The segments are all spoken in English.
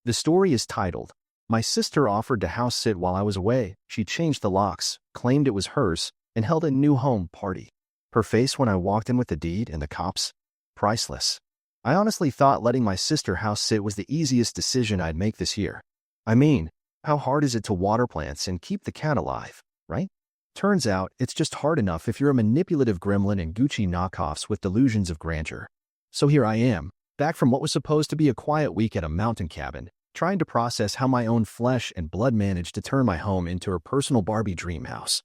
The story is titled, "My sister offered to house sit while I was away. She changed the locks, claimed it was hers, and held a new home party. Her face when I walked in with the deed and the cops? Priceless." I honestly thought letting my sister house sit was the easiest decision I'd make this year. I mean, how hard is it to water plants and keep the cat alive, right? Turns out, it's just hard enough if you're a manipulative gremlin and Gucci knockoffs with delusions of grandeur. So here I am, back from what was supposed to be a quiet week at a mountain cabin, trying to process how my own flesh and blood managed to turn my home into her personal Barbie dream house.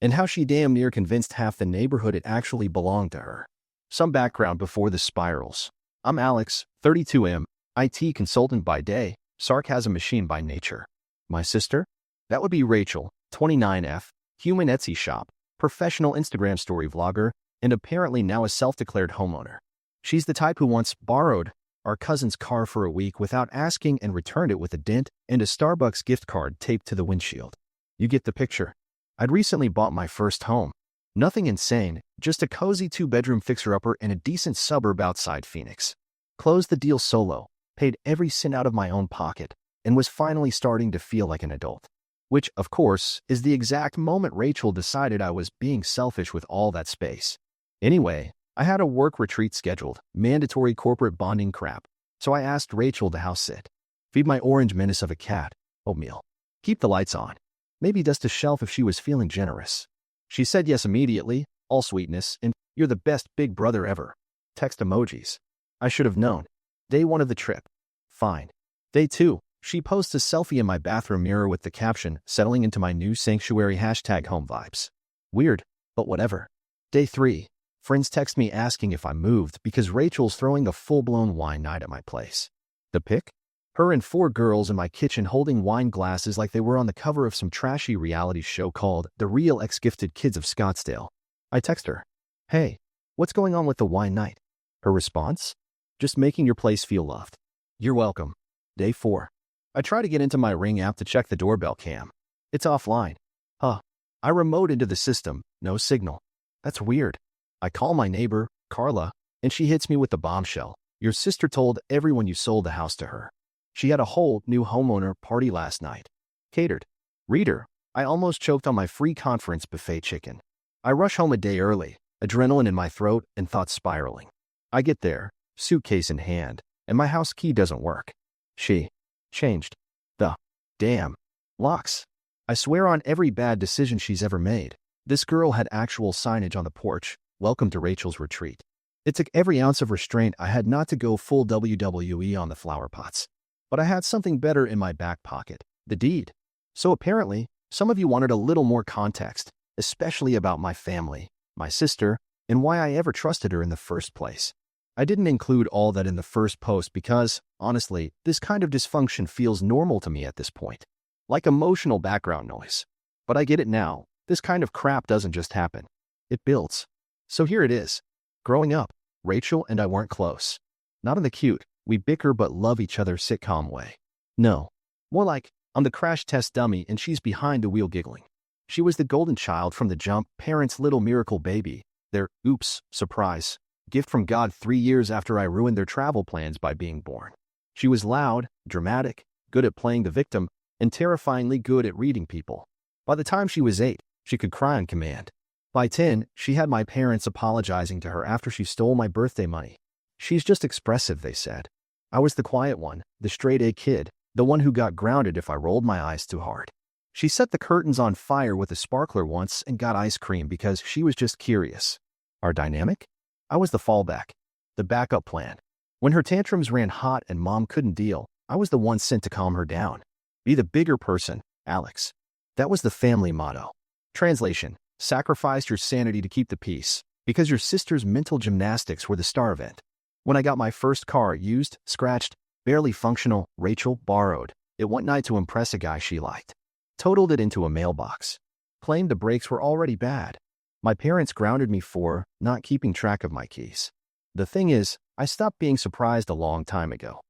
And how she damn near convinced half the neighborhood it actually belonged to her. Some background before the spirals. I'm Alex, 32M, IT consultant by day, sarcasm machine by nature. My sister? That would be Rachel, 29F, human Etsy shop, professional Instagram story vlogger, and apparently now a self-declared homeowner. She's the type who once borrowed our cousin's car for a week without asking and returned it with a dent and a Starbucks gift card taped to the windshield. You get the picture. I'd recently bought my first home. Nothing insane, just a cozy 2-bedroom fixer-upper in a decent suburb outside Phoenix. Closed the deal solo, paid every cent out of my own pocket, and was finally starting to feel like an adult. Which, of course, is the exact moment Rachel decided I was being selfish with all that space. Anyway, I had a work retreat scheduled, mandatory corporate bonding crap, so I asked Rachel to house sit. Feed my orange menace of a cat, oatmeal. Keep the lights on. Maybe dust a shelf if she was feeling generous. She said yes immediately, all sweetness, and "You're the best big brother ever." Text emojis. I should have known. Day 1 of the trip. Fine. Day 2. She posts a selfie in my bathroom mirror with the caption, "Settling into my new sanctuary #home vibes." Weird, but whatever. Day 3. Friends text me asking if I moved because Rachel's throwing a full-blown wine night at my place. The pic? Her and 4 girls in my kitchen holding wine glasses like they were on the cover of some trashy reality show called The Real Ex-Gifted Kids of Scottsdale. I text her, "Hey, what's going on with the wine night?" Her response? "Just making your place feel loved." You're welcome. Day 4. I try to get into my Ring app to check the doorbell cam. It's offline. I remote into the system, no signal. That's weird. I call my neighbor, Carla, and she hits me with the bombshell. "Your sister told everyone you sold the house to her. She had a whole new homeowner party last night. Catered." Reader, I almost choked on my free conference buffet chicken. I rush home a day early, adrenaline in my throat and thoughts spiraling. I get there, suitcase in hand, and my house key doesn't work. She changed the damn locks. I swear on every bad decision she's ever made. This girl had actual signage on the porch, "Welcome to Rachel's retreat." It took every ounce of restraint I had not to go full WWE on the flower pots. But I had something better in my back pocket, the deed. So apparently, some of you wanted a little more context, especially about my family, my sister, and why I ever trusted her in the first place. I didn't include all that in the first post because, honestly, this kind of dysfunction feels normal to me at this point. Like emotional background noise. But I get it now, this kind of crap doesn't just happen. It builds. So here it is. Growing up, Rachel and I weren't close. Not in the cute, we bicker but love each other sitcom way. No. More like, I'm the crash test dummy and she's behind the wheel giggling. She was the golden child from the jump, parents' little miracle baby. Their, oops, surprise, gift from God 3 years after I ruined their travel plans by being born. She was loud, dramatic, good at playing the victim, and terrifyingly good at reading people. By the time she was 8, she could cry on command. By 10, she had my parents apologizing to her after she stole my birthday money. "She's just expressive," they said. I was the quiet one, the straight-A kid, the one who got grounded if I rolled my eyes too hard. She set the curtains on fire with a sparkler once and got ice cream because she was just curious. Our dynamic? I was the fallback, the backup plan. When her tantrums ran hot and mom couldn't deal, I was the one sent to calm her down. Be the bigger person, Alex. That was the family motto. Translation: sacrifice your sanity to keep the peace, because your sister's mental gymnastics were the star event. When I got my first car, used, scratched, barely functional, Rachel borrowed it one night to impress a guy she liked. Totaled it into a mailbox. Claimed the brakes were already bad. My parents grounded me for not keeping track of my keys. The thing is, I stopped being surprised a long time ago.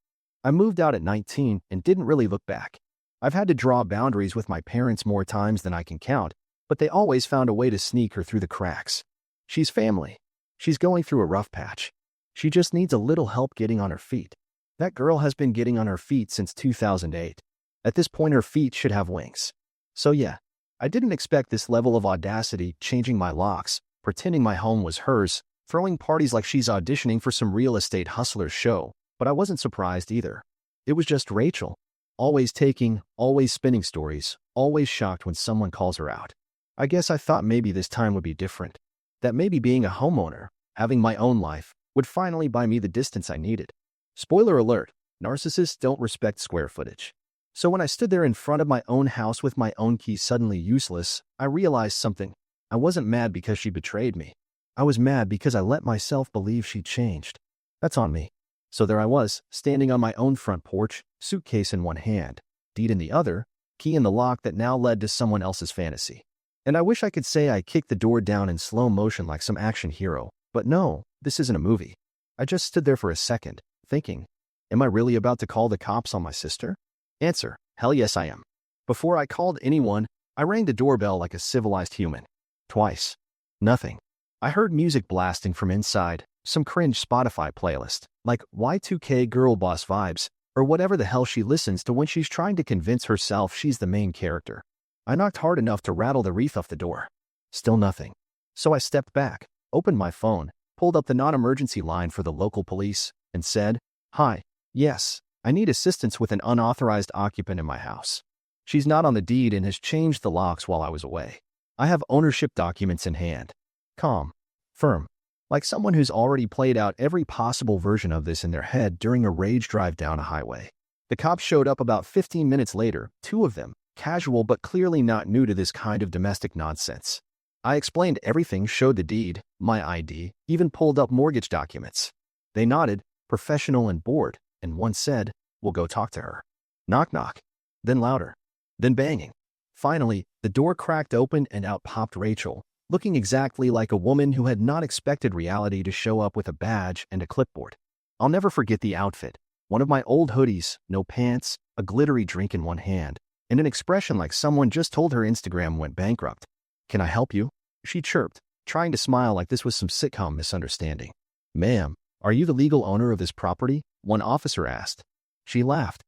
I moved out at 19 and didn't really look back. I've had to draw boundaries with my parents more times than I can count, but they always found a way to sneak her through the cracks. She's family. She's going through a rough patch. She just needs a little help getting on her feet. That girl has been getting on her feet since 2008. At this point, her feet should have wings. So yeah, I didn't expect this level of audacity, changing my locks, pretending my home was hers, throwing parties like she's auditioning for some real estate hustler's show, but I wasn't surprised either. It was just Rachel. Always taking, always spinning stories, always shocked when someone calls her out. I guess I thought maybe this time would be different. That maybe being a homeowner, having my own life, would finally buy me the distance I needed. Spoiler alert, narcissists don't respect square footage. So when I stood there in front of my own house with my own key suddenly useless, I realized something. I wasn't mad because she betrayed me. I was mad because I let myself believe she'd changed. That's on me. So there I was, standing on my own front porch, suitcase in one hand, deed in the other, key in the lock that now led to someone else's fantasy. And I wish I could say I kicked the door down in slow motion like some action hero, but no, this isn't a movie. I just stood there for a second, thinking, am I really about to call the cops on my sister? Answer, hell yes I am. Before I called anyone, I rang the doorbell like a civilized human. Twice. Nothing. I heard music blasting from inside, some cringe Spotify playlist, like Y2K Girl Boss Vibes, or whatever the hell she listens to when she's trying to convince herself she's the main character. I knocked hard enough to rattle the wreath off the door. Still nothing. So I stepped back, opened my phone, pulled up the non-emergency line for the local police, and said, "Hi, yes, I need assistance with an unauthorized occupant in my house. She's not on the deed and has changed the locks while I was away. I have ownership documents in hand." Calm. Firm. Like someone who's already played out every possible version of this in their head during a rage drive down a highway. The cops showed up about 15 minutes later, two of them, casual but clearly not new to this kind of domestic nonsense. I explained everything, showed the deed, my ID, even pulled up mortgage documents. They nodded, professional and bored, and one said, "We'll go talk to her." Knock knock. Then louder. Then banging. Finally, the door cracked open and out popped Rachel, looking exactly like a woman who had not expected reality to show up with a badge and a clipboard. I'll never forget the outfit. One of my old hoodies, no pants, a glittery drink in one hand, and an expression like someone just told her Instagram went bankrupt. "Can I help you?" she chirped, trying to smile like this was some sitcom misunderstanding. "Ma'am, are you the legal owner of this property?" one officer asked. She laughed.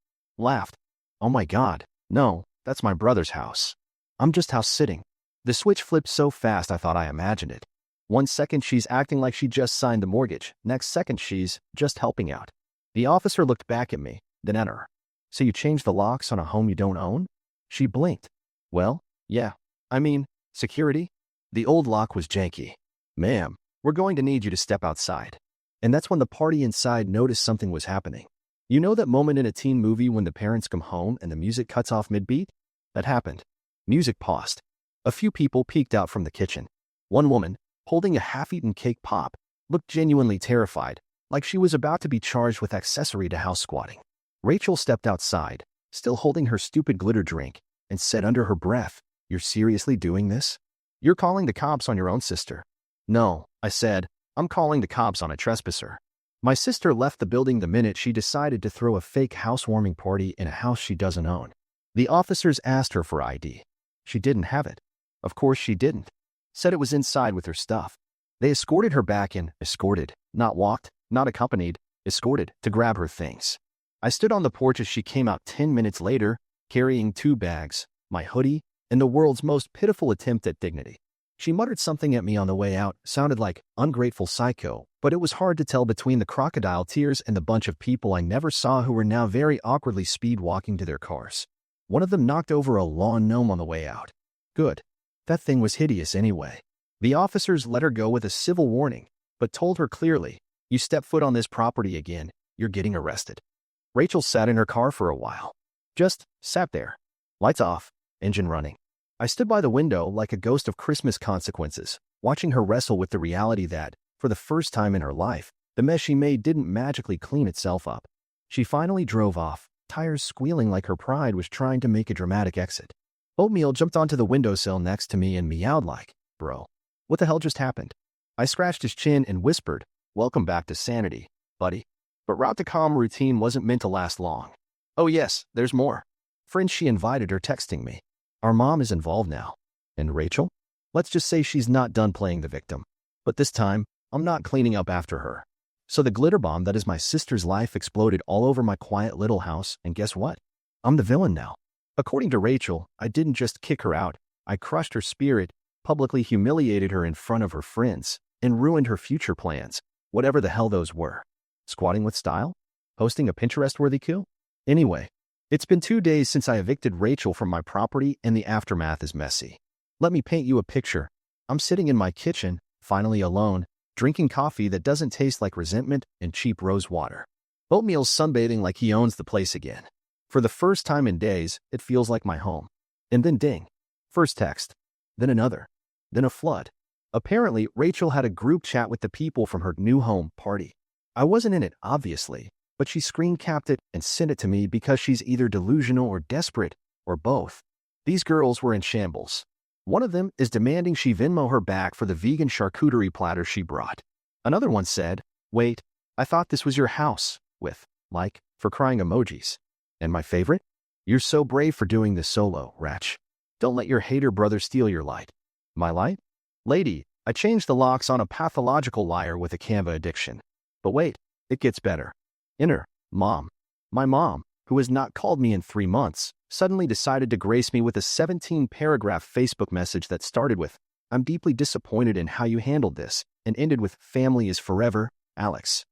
"Oh my God, no, that's my brother's house. I'm just house sitting." The switch flipped so fast I thought I imagined it. One second she's acting like she just signed the mortgage, next second she's just helping out. The officer looked back at me, then at her. "So you changed the locks on a home you don't own?" She blinked. "Well, yeah. I mean, security? The old lock was janky. Ma'am, we're going to need you to step outside." And that's when the party inside noticed something was happening. You know that moment in a teen movie when the parents come home and the music cuts off mid-beat? That happened. Music paused. A few people peeked out from the kitchen. One woman, holding a half-eaten cake pop, looked genuinely terrified, like she was about to be charged with accessory to house squatting. Rachel stepped outside, still holding her stupid glitter drink, and said under her breath, "You're seriously doing this? You're calling the cops on your own sister?" "No," I said, "I'm calling the cops on a trespasser." My sister left the building the minute she decided to throw a fake housewarming party in a house she doesn't own. The officers asked her for ID. She didn't have it. Of course she didn't. Said it was inside with her stuff. They escorted her back in, escorted, not walked, not accompanied, escorted, to grab her things. I stood on the porch as she came out 10 minutes later, carrying 2 bags, my hoodie, and the world's most pitiful attempt at dignity. She muttered something at me on the way out, sounded like ungrateful psycho, but it was hard to tell between the crocodile tears and the bunch of people I never saw who were now very awkwardly speed walking to their cars. One of them knocked over a lawn gnome on the way out. Good. That thing was hideous anyway. The officers let her go with a civil warning, but told her clearly, "You step foot on this property again, you're getting arrested." Rachel sat in her car for a while. Just sat there. Lights off, engine running. I stood by the window like a ghost of Christmas consequences, watching her wrestle with the reality that, for the first time in her life, the mess she made didn't magically clean itself up. She finally drove off, tires squealing like her pride was trying to make a dramatic exit. Oatmeal jumped onto the windowsill next to me and meowed like, "Bro, what the hell just happened?" I scratched his chin and whispered, "Welcome back to sanity, buddy." But route to calm routine wasn't meant to last long. "Oh yes, there's more." Friends she invited are texting me. Our mom is involved now. And Rachel? Let's just say she's not done playing the victim. But this time, I'm not cleaning up after her. So the glitter bomb that is my sister's life exploded all over my quiet little house, and guess what? I'm the villain now. According to Rachel, I didn't just kick her out, I crushed her spirit, publicly humiliated her in front of her friends, and ruined her future plans, whatever the hell those were. Squatting with style? Hosting a Pinterest-worthy coup? Anyway, it's been 2 days since I evicted Rachel from my property, and the aftermath is messy. Let me paint you a picture. I'm sitting in my kitchen, finally alone, drinking coffee that doesn't taste like resentment and cheap rose water. Oatmeal's sunbathing like he owns the place again. For the first time in days, it feels like my home. And then ding. First text. Then another. Then a flood. Apparently, Rachel had a group chat with the people from her new home party. I wasn't in it, obviously, but she screen capped it and sent it to me because she's either delusional or desperate, or both. These girls were in shambles. One of them is demanding she Venmo her back for the vegan charcuterie platter she brought. Another one said, "Wait, I thought this was your house," with, like, for crying emojis. And my favorite? "You're so brave for doing this solo, Ratch. Don't let your hater brother steal your light." My light? Lady, I changed the locks on a pathological liar with a Canva addiction. But wait, it gets better. Enter, Mom. My mom, who has not called me in 3 months, suddenly decided to grace me with a 17-paragraph Facebook message that started with, "I'm deeply disappointed in how you handled this," and ended with, "Family is forever, Alex."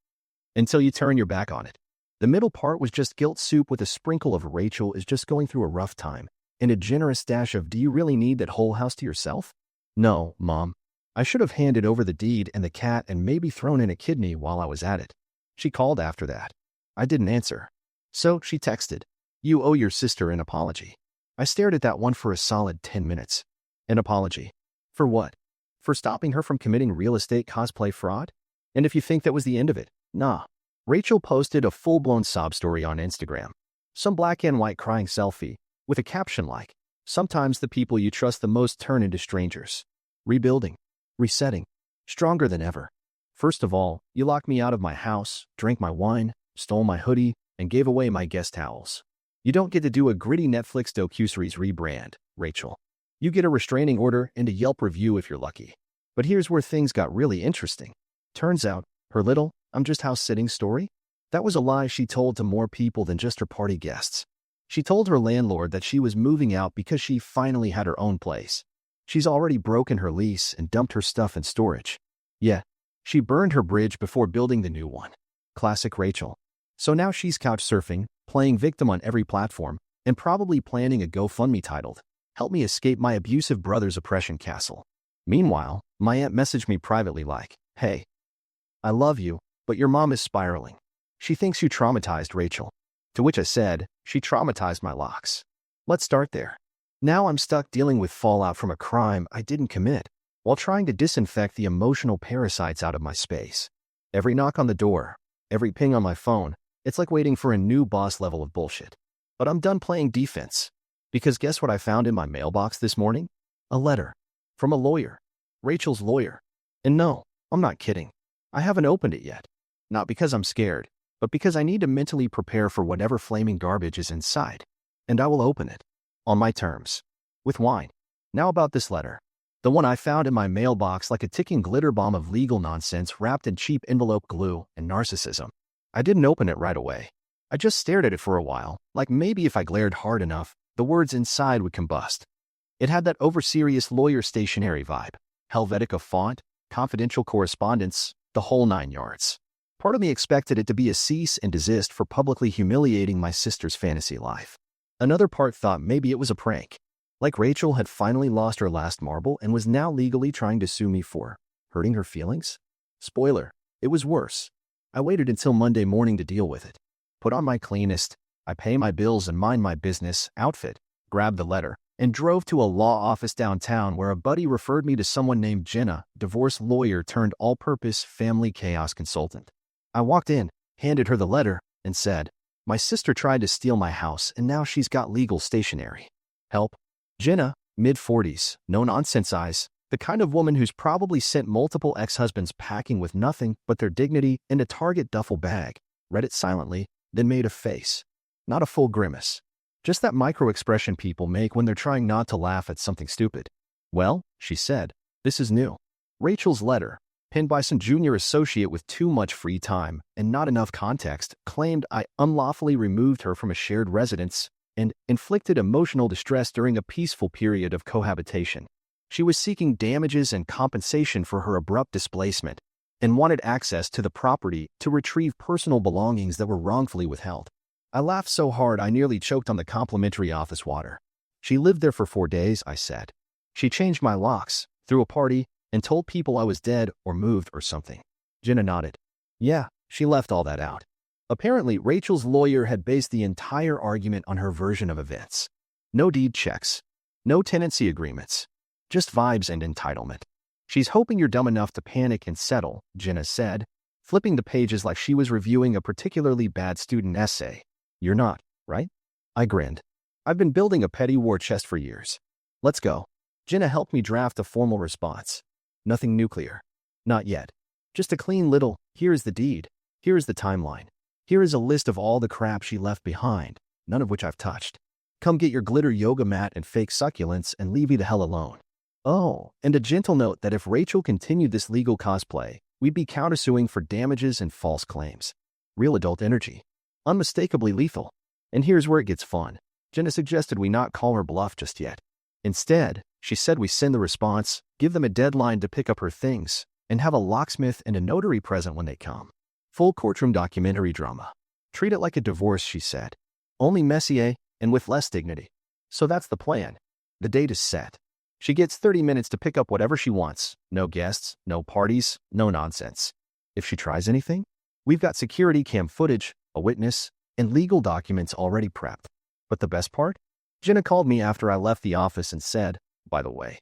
Until you turn your back on it. The middle part was just guilt soup with a sprinkle of "Rachel is just going through a rough time," and a generous dash of, "Do you really need that whole house to yourself?" No, Mom. I should have handed over the deed and the cat and maybe thrown in a kidney while I was at it. She called after that. I didn't answer. So she texted, "You owe your sister an apology." I stared at that one for a solid 10 minutes. An apology? For what? For stopping her from committing real estate cosplay fraud? And if you think that was the end of it, nah. Rachel posted a full-blown sob story on Instagram. Some black and white crying selfie, with a caption like, "Sometimes the people you trust the most turn into strangers. Rebuilding. Resetting. Stronger than ever. First of all, you locked me out of my house, drank my wine, stole my hoodie, and gave away my guest towels. You don't get to do a gritty Netflix docuseries rebrand, Rachel. You get a restraining order and a Yelp review if you're lucky. But here's where things got really interesting. Turns out, her little, I'm just house-sitting story? That was a lie she told to more people than just her party guests. She told her landlord that she was moving out because she finally had her own place. She's already broken her lease and dumped her stuff in storage. Yeah, she burned her bridge before building the new one. Classic Rachel. So now she's couch surfing, playing victim on every platform, and probably planning a GoFundMe titled, "Help me escape my abusive brother's oppression castle." Meanwhile, my aunt messaged me privately like, "Hey, I love you, but your mom is spiraling. She thinks you traumatized Rachel." To which I said, "She traumatized my locks." Let's start there. Now I'm stuck dealing with fallout from a crime I didn't commit, while trying to disinfect the emotional parasites out of my space. Every knock on the door, every ping on my phone, it's like waiting for a new boss level of bullshit. But I'm done playing defense. Because guess what I found in my mailbox this morning? A letter. From a lawyer. Rachel's lawyer. And no, I'm not kidding. I haven't opened it yet. Not because I'm scared, but because I need to mentally prepare for whatever flaming garbage is inside. And I will open it. On my terms. With wine. Now about this letter. The one I found in my mailbox like a ticking glitter bomb of legal nonsense wrapped in cheap envelope glue and narcissism. I didn't open it right away. I just stared at it for a while, like maybe if I glared hard enough, the words inside would combust. It had that over-serious lawyer stationery vibe. Helvetica font, confidential correspondence, the whole 9 yards. Part of me expected it to be a cease and desist for publicly humiliating my sister's fantasy life. Another part thought maybe it was a prank. Like Rachel had finally lost her last marble and was now legally trying to sue me for hurting her feelings? Spoiler, it was worse. I waited until Monday morning to deal with it. Put on my cleanest, I pay my bills and mind my business outfit, grabbed the letter, and drove to a law office downtown where a buddy referred me to someone named Jenna, divorce lawyer turned all-purpose family chaos consultant. I walked in, handed her the letter, and said, "My sister tried to steal my house and now she's got legal stationery. Help." Jenna, mid-40s, no-nonsense eyes, the kind of woman who's probably sent multiple ex-husbands packing with nothing but their dignity in a Target duffel bag, read it silently, then made a face. Not a full grimace. Just that micro-expression people make when they're trying not to laugh at something stupid. "Well," she said, "this is new. Rachel's letter. pinned by some junior associate with too much free time and not enough context, claimed I unlawfully removed her from a shared residence and inflicted emotional distress during a peaceful period of cohabitation. She was seeking damages and compensation for her abrupt displacement and wanted access to the property to retrieve personal belongings that were wrongfully withheld. I laughed so hard I nearly choked on the complimentary office water. She lived there for 4 days, I said. She changed my locks, threw a party, and told people I was dead or moved or something. Jenna nodded. Yeah, she left all that out. Apparently, Rachel's lawyer had based the entire argument on her version of events. No deed checks. No tenancy agreements. Just vibes and entitlement. She's hoping you're dumb enough to panic and settle, Jenna said, flipping the pages like she was reviewing a particularly bad student essay. You're not, right? I grinned. I've been building a petty war chest for years. Let's go. Jenna helped me draft a formal response. Nothing nuclear. Not yet. Just a clean little, here is the deed, here is the timeline, here is a list of all the crap she left behind, none of which I've touched. Come get your glitter yoga mat and fake succulents and leave me the hell alone. Oh, and a gentle note that if Rachel continued this legal cosplay, we'd be countersuing for damages and false claims. Real adult energy. Unmistakably lethal. And here's where it gets fun. Jenna suggested we not call her bluff just yet. Instead, she said we send the response, give them a deadline to pick up her things, and have a locksmith and a notary present when they come. Full courtroom documentary drama. Treat it like a divorce, she said. Only messier and with less dignity. So that's the plan. The date is set. She gets 30 minutes to pick up whatever she wants. No guests, no parties, no nonsense. If she tries anything, we've got security cam footage, a witness, and legal documents already prepped. But the best part? Jenna called me after I left the office and said, by the way.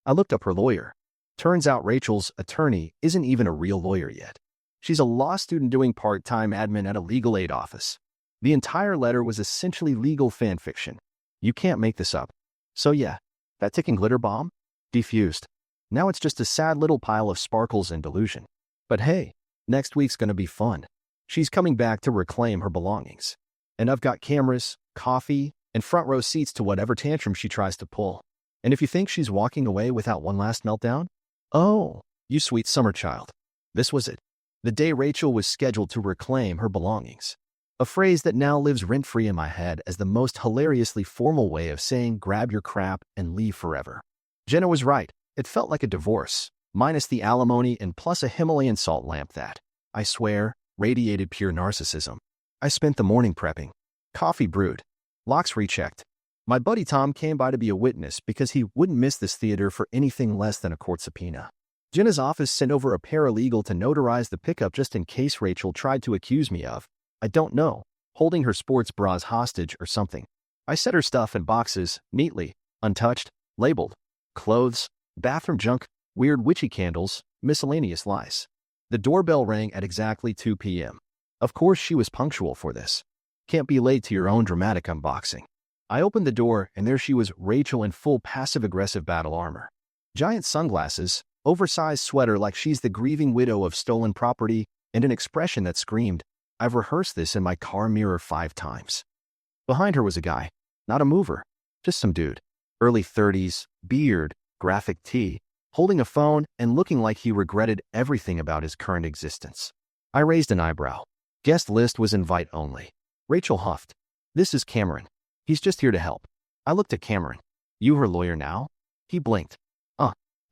I looked up her lawyer. Turns out Rachel's attorney isn't even a real lawyer yet. She's a law student doing part-time admin at a legal aid office. The entire letter was essentially legal fan fiction. You can't make this up. So yeah, that ticking glitter bomb? Defused. Now it's just a sad little pile of sparkles and delusion. But hey, next week's gonna be fun. She's coming back to reclaim her belongings. And I've got cameras, coffee, and front row seats to whatever tantrum she tries to pull. And if you think she's walking away without one last meltdown, oh, you sweet summer child. This was it. The day Rachel was scheduled to reclaim her belongings. A phrase that now lives rent-free in my head as the most hilariously formal way of saying grab your crap and leave forever. Jenna was right. It felt like a divorce, minus the alimony and plus a Himalayan salt lamp that, I swear, radiated pure narcissism. I spent the morning prepping. Coffee brewed. Locks rechecked. My buddy Tom came by to be a witness because he wouldn't miss this theater for anything less than a court subpoena. Jenna's office sent over a paralegal to notarize the pickup just in case Rachel tried to accuse me of, I don't know, holding her sports bras hostage or something. I set her stuff in boxes, neatly, untouched, labeled. Clothes, bathroom junk, weird witchy candles, miscellaneous lies. The doorbell rang at exactly 2 p.m. Of course she was punctual for this. Can't be late to your own dramatic unboxing. I opened the door and there she was, Rachel in full passive-aggressive battle armor. Giant sunglasses, oversized sweater like she's the grieving widow of stolen property, and an expression that screamed, I've rehearsed this in my car mirror 5 times. Behind her was a guy, not a mover, just some dude. Early 30s, beard, graphic tee, holding a phone and looking like he regretted everything about his current existence. I raised an eyebrow. Guest list was invite only. Rachel huffed. This is Cameron. He's just here to help. I looked at Cameron. You her lawyer now? He blinked.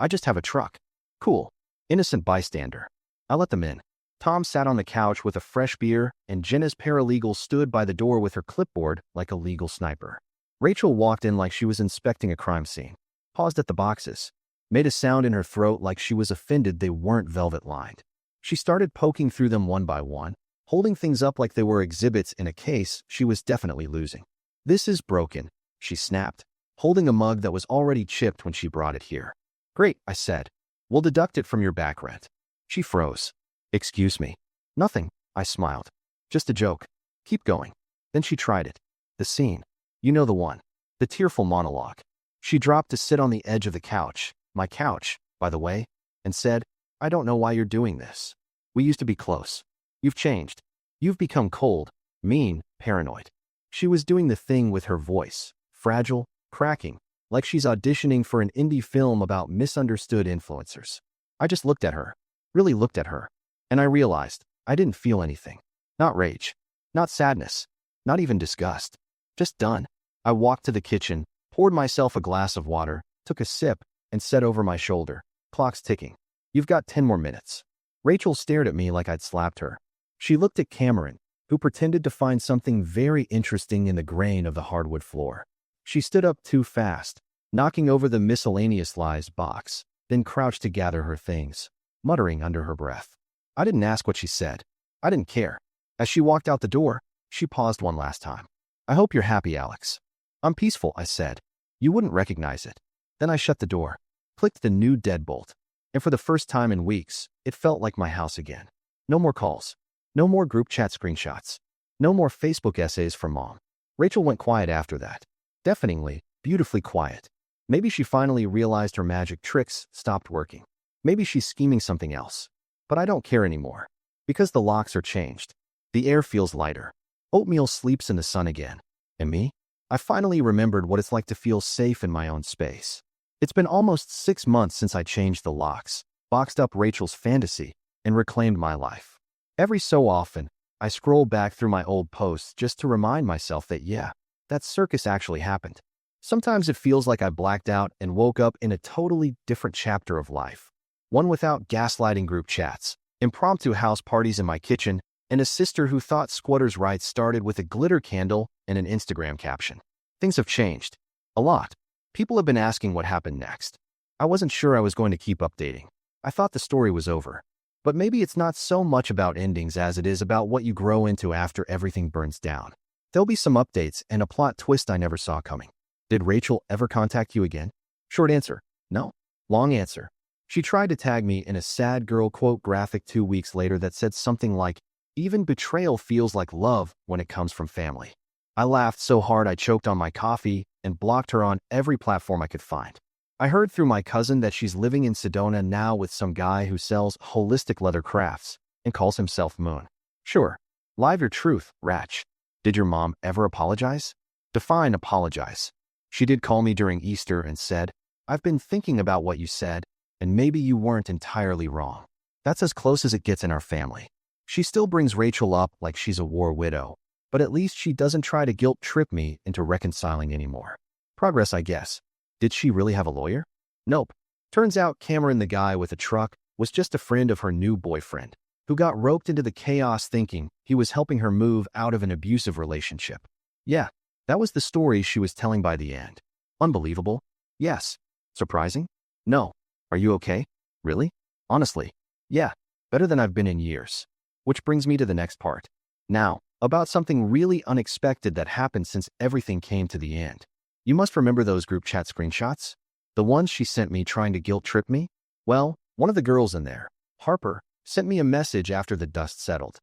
I just have a truck. Cool. Innocent bystander. I let them in. Tom sat on the couch with a fresh beer, and Jenna's paralegal stood by the door with her clipboard like a legal sniper. Rachel walked in like she was inspecting a crime scene, paused at the boxes, made a sound in her throat like she was offended they weren't velvet-lined. She started poking through them one by one, holding things up like they were exhibits in a case she was definitely losing. This is broken, she snapped, holding a mug that was already chipped when she brought it here. Great, I said. We'll deduct it from your back rent. She froze. Excuse me. Nothing, I smiled. Just a joke. Keep going. Then she tried it. The scene. You know the one. The tearful monologue. She dropped to sit on the edge of the couch, my couch, by the way, and said, I don't know why you're doing this. We used to be close. You've changed. You've become cold, mean, paranoid. She was doing the thing with her voice, fragile, cracking, like she's auditioning for an indie film about misunderstood influencers. I just looked at her. really looked at her. And I realized I didn't feel anything. Not rage. Not sadness. Not even disgust. Just done. I walked to the kitchen, poured myself a glass of water, took a sip, and said over my shoulder, "Clock's ticking. You've got 10 more minutes." Rachel stared at me like I'd slapped her. She looked at Cameron, who pretended to find something very interesting in the grain of the hardwood floor. She stood up too fast, knocking over the miscellaneous lies box, then crouched to gather her things, muttering under her breath. I didn't ask what she said. I didn't care. As she walked out the door, she paused one last time. "I hope you're happy, Alex." "I'm peaceful," I said. "You wouldn't recognize it." Then I shut the door, clicked the new deadbolt, and for the first time in weeks, it felt like my house again. No more calls. No more group chat screenshots. No more Facebook essays from Mom. Rachel went quiet after that. Deafeningly, beautifully quiet. Maybe she finally realized her magic tricks stopped working. Maybe she's scheming something else. But I don't care anymore. Because the locks are changed. The air feels lighter. Oatmeal sleeps in the sun again. And me? I finally remembered what it's like to feel safe in my own space. It's been almost 6 months since I changed the locks, boxed up Rachel's fantasy, and reclaimed my life. Every so often, I scroll back through my old posts just to remind myself that yeah, that circus actually happened. Sometimes it feels like I blacked out and woke up in a totally different chapter of life. One without gaslighting group chats, impromptu house parties in my kitchen, and a sister who thought squatters' rights started with a glitter candle and an Instagram caption. Things have changed. A lot. People have been asking what happened next. I wasn't sure I was going to keep updating. I thought the story was over. But maybe it's not so much about endings as it is about what you grow into after everything burns down. There'll be some updates and a plot twist I never saw coming. Did Rachel ever contact you again? Short answer, no. Long answer. She tried to tag me in a sad girl quote graphic 2 weeks later that said something like, "Even betrayal feels like love when it comes from family." I laughed so hard I choked on my coffee and blocked her on every platform I could find. I heard through my cousin that she's living in Sedona now with some guy who sells holistic leather crafts and calls himself Moon. Sure, live your truth, Ratch. Did your mom ever apologize? Define apologize. She did call me during Easter and said, "I've been thinking about what you said, and maybe you weren't entirely wrong." That's as close as it gets in our family. She still brings Rachel up like she's a war widow, but at least she doesn't try to guilt trip me into reconciling anymore. Progress, I guess. Did she really have a lawyer? Nope. Turns out Cameron, the guy with a truck, was just a friend of her new boyfriend, who got roped into the chaos thinking he was helping her move out of an abusive relationship. Yeah, that was the story she was telling by the end. Unbelievable? Yes. Surprising? No. Are you okay? Really? Honestly? Yeah, better than I've been in years. Which brings me to the next part. Now, about something really unexpected that happened since everything came to the end. You must remember those group chat screenshots? The ones she sent me trying to guilt trip me? Well, one of the girls in there, Harper, sent me a message after the dust settled.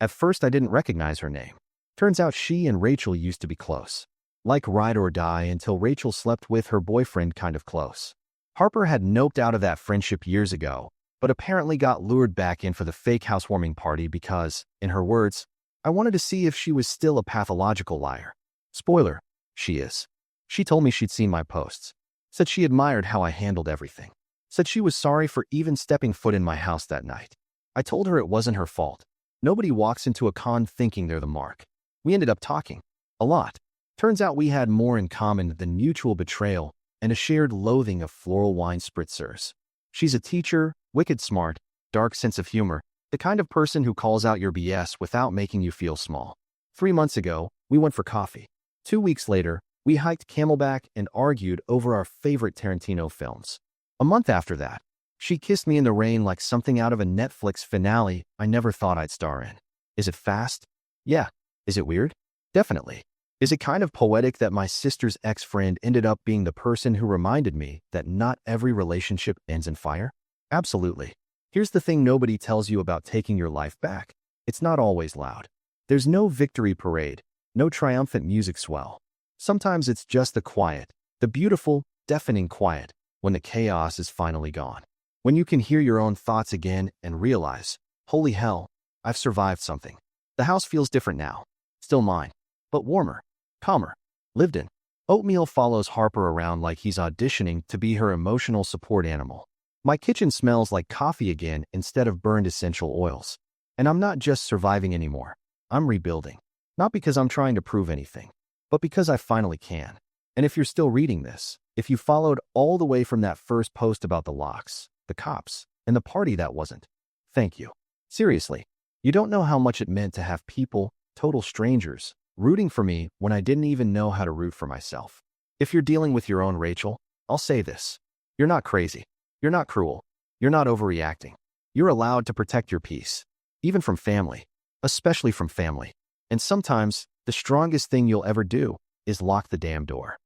At first I didn't recognize her name. Turns out she and Rachel used to be close. Like ride or die until Rachel slept with her boyfriend kind of close. Harper had noped out of that friendship years ago, but apparently got lured back in for the fake housewarming party because, in her words, I wanted to see if she was still a pathological liar. Spoiler, she is. She told me she'd seen my posts. Said she admired how I handled everything. Said she was sorry for even stepping foot in my house that night. I told her it wasn't her fault. Nobody walks into a con thinking they're the mark. We ended up talking. A lot. Turns out we had more in common than mutual betrayal and a shared loathing of floral wine spritzers. She's a teacher, wicked smart, dark sense of humor, the kind of person who calls out your BS without making you feel small. 3 months ago, we went for coffee. 2 weeks later, we hiked Camelback and argued over our favorite Tarantino films. A month after that, she kissed me in the rain like something out of a Netflix finale I never thought I'd star in. Is it fast? Yeah. Is it weird? Definitely. Is it kind of poetic that my sister's ex-friend ended up being the person who reminded me that not every relationship ends in fire? Absolutely. Here's the thing nobody tells you about taking your life back. It's not always loud. There's no victory parade, no triumphant music swell. Sometimes it's just the quiet, the beautiful, deafening quiet, when the chaos is finally gone. When you can hear your own thoughts again and realize, holy hell, I've survived something. The house feels different now. Still mine, but warmer, calmer, lived in. Oatmeal follows Harper around like he's auditioning to be her emotional support animal. My kitchen smells like coffee again instead of burned essential oils. And I'm not just surviving anymore. I'm rebuilding. Not because I'm trying to prove anything, but because I finally can. And if you're still reading this, if you followed all the way from that first post about the locks, the cops, and the party that wasn't, thank you. Seriously, you don't know how much it meant to have people, total strangers, rooting for me when I didn't even know how to root for myself. If you're dealing with your own Rachel, I'll say this. You're not crazy. You're not cruel. You're not overreacting. You're allowed to protect your peace, even from family, especially from family. And sometimes, the strongest thing you'll ever do is lock the damn door.